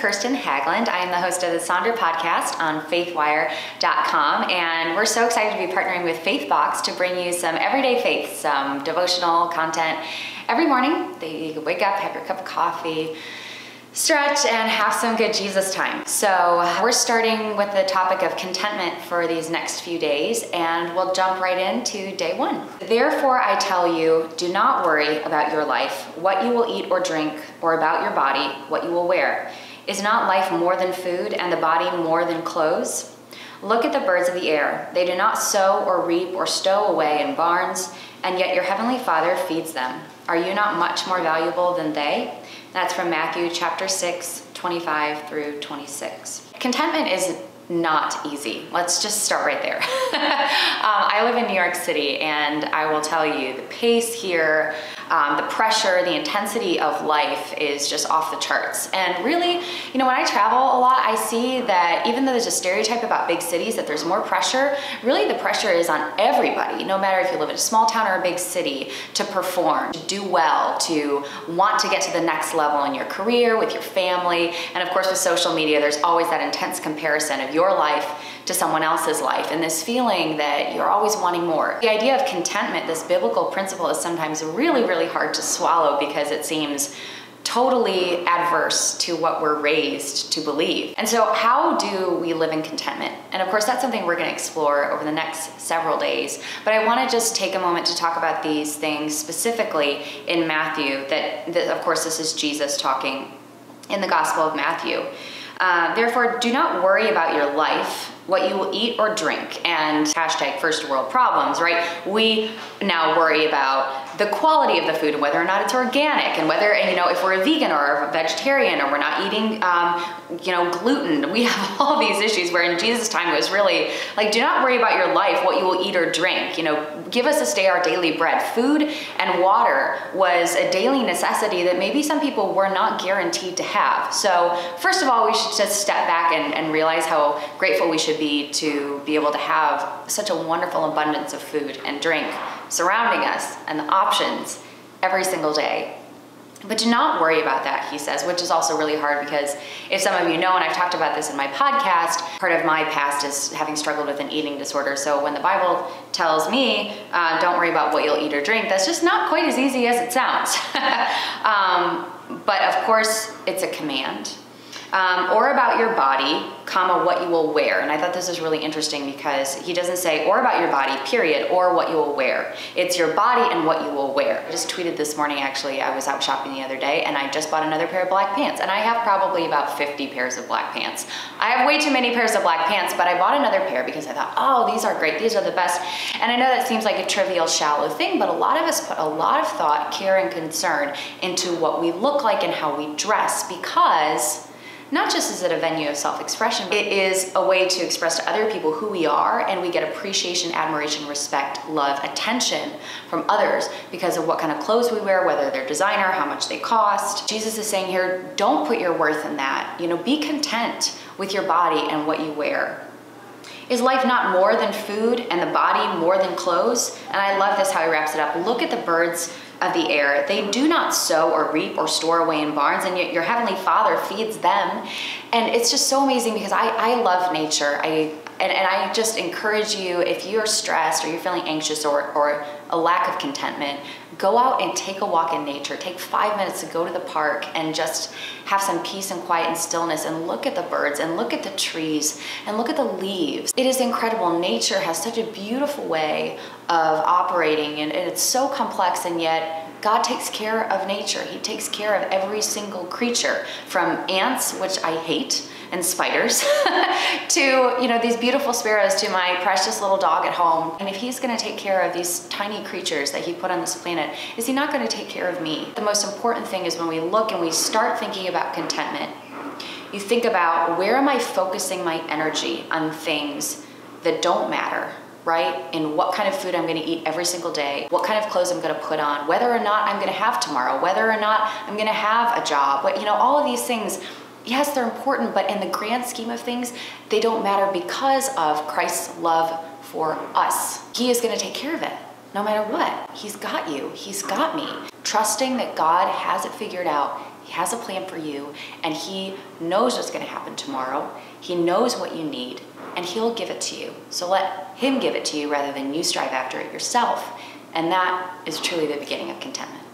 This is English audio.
Kirsten Hagland. I am the host of the Sonder podcast on faithwire.com, and we're so excited to be partnering with Faithbox to bring you some everyday faith, some devotional content every morning. You can wake up, have your cup of coffee, stretch, and have some good Jesus time. So we're starting with the topic of contentment for these next few days, and we'll jump right into day one. Therefore, I tell you, do not worry about your life, what you will eat or drink, or about your body, what you will wear. Is not life more than food, and the body more than clothes? Look at the birds of the air. They do not sow or reap or stow away in barns, and yet your heavenly Father feeds them. Are you not much more valuable than they? That's from Matthew chapter 6, 25 through 26. Contentment is not easy. Let's just start right there. I live in New York City, and I will tell you, the pace here, the pressure, the intensity of life is just off the charts. And really, when I travel a lot, I see that even though there's a stereotype about big cities, that there's more pressure, really the pressure is on everybody, no matter if you live in a small town or a big city, to perform, to do well, to want to get to the next level in your career, with your family. And of course, with social media, there's always that intense comparison of your life to someone else's life, and this feeling that you're always wanting more. The idea of contentment, this biblical principle, is sometimes really, really hard to swallow because it seems totally adverse to what we're raised to believe. And so how do we live in contentment? And of course, that's something we're going to explore over the next several days. But I want to just take a moment to talk about these things specifically in Matthew, that of course, this is Jesus talking in the Gospel of Matthew. Therefore, do not worry about your life, what you will eat or drink, and hashtag first world problems, right? We now worry about the quality of the food and whether or not it's organic, and whether, if we're a vegan or a vegetarian, or we're not eating, gluten. We have all these issues where in Jesus' time it was really like, do not worry about your life, what you will eat or drink. Give us this day our daily bread. Food and water was a daily necessity that maybe some people were not guaranteed to have. So first of all, we should just step back and realize how grateful we should be to be able to have such a wonderful abundance of food and drink surrounding us and the options every single day. But do not worry about that, he says, which is also really hard because if some of you know, and I've talked about this in my podcast, part of my past is having struggled with an eating disorder. So when the Bible tells me, don't worry about what you'll eat or drink, that's just not quite as easy as it sounds. But of course, it's a command. Or about your body, comma, what you will wear. And I thought this was really interesting because he doesn't say, or about your body, period, or what you will wear. It's your body and what you will wear. I just tweeted this morning, actually, I was out shopping the other day, and I just bought another pair of black pants. And I have probably about 50 pairs of black pants. I have way too many pairs of black pants, but I bought another pair because I thought, oh, these are great, these are the best. And I know that seems like a trivial, shallow thing, but a lot of us put a lot of thought, care, and concern into what we look like and how we dress, because not just is it a venue of self-expression, it is a way to express to other people who we are, and we get appreciation, admiration, respect, love, attention from others because of what kind of clothes we wear, whether they're designer, how much they cost. Jesus is saying here, don't put your worth in that. Be content with your body and what you wear. Is life not more than food, and the body more than clothes? And I love this, how he wraps it up. Look at the birds of the air. They do not sow or reap or store away in barns, and yet your heavenly Father feeds them. And it's just so amazing because I love nature. And I just encourage you, if you're stressed or you're feeling anxious or a lack of contentment, go out and take a walk in nature. Take 5 minutes to go to the park and just have some peace and quiet and stillness, and look at the birds and look at the trees and look at the leaves. It is incredible. Nature has such a beautiful way of operating, and it's so complex, and yet God takes care of nature. He takes care of every single creature, from ants, which I hate, and spiders, to these beautiful sparrows, to my precious little dog at home. And if he's gonna take care of these tiny creatures that he put on this planet, is he not gonna take care of me? The most important thing is when we look and we start thinking about contentment, you think about, where am I focusing my energy on things that don't matter, right? And what kind of food I'm gonna eat every single day, what kind of clothes I'm gonna put on, whether or not I'm gonna have tomorrow, whether or not I'm gonna have a job, but all of these things, yes, they're important, but in the grand scheme of things, they don't matter because of Christ's love for us. He is gonna take care of it, no matter what. He's got you, he's got me. trusting that God has it figured out. He has a plan for you, and he knows what's going to happen tomorrow. He knows what you need, and he'll give it to you. So let him give it to you rather than you strive after it yourself. And that is truly the beginning of contentment.